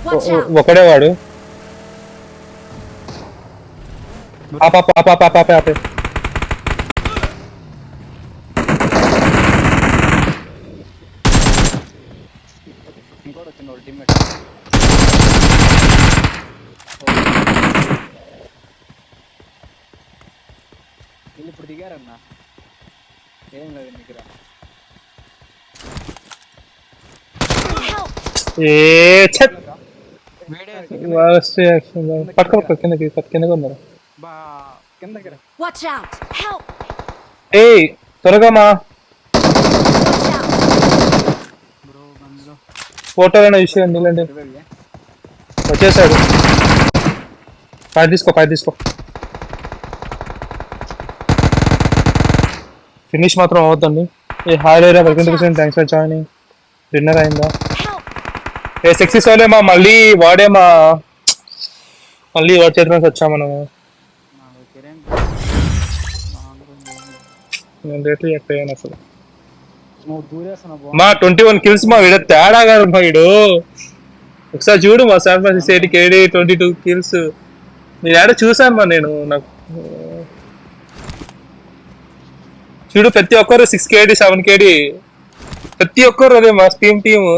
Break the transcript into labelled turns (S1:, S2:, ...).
S1: Watch out!
S2: ఒకడే వాడు ఆపే
S3: ఇంకోటి వచ్చింది వాళ్ళ టీమ్మేట్. వీళ్ళు ఇప్పుడు దిగారన్న. ఏం లేదు దగ్గర.
S1: Help!
S2: పట్టుకో కిందకి ఉన్నారు.
S3: కిందకి రా.
S1: Watch out! Help!
S2: ఏయ్ త్వరగా మా
S1: Watch out!
S3: బ్రో గన్లో
S2: ఫోటో అనే విషయం నీళ్ళండి వచ్చేసాడు. పై తీసుకో ఫినిష్ మాత్రం అవద్దండి. ఏ హాయ్ లేరా, welcome to thanks for joining. Dinner అయిందా?
S1: Help!
S2: ఏ సక్సెస్ అవ్వలేమా, మళ్ళీ వాడి చేతి నుంచి వచ్చా మనము. నేను రేట్లు చెప్పాను అసలు.
S3: నువ్వు దూరేస్తున్నావు
S2: మా 21 kills మా వీడు తేడా గారు మా వీడు. ఒకసారి చూడు మా శాన్ ఫ్రాన్సిస్కో కేడీ 22 kills. నేను ఏడ చూసాను మా నేను. నాకు చూడు ప్రతి ఒక్కరు 6 KD 7 KD ప్రతి ఒక్కరు అదే మా టీము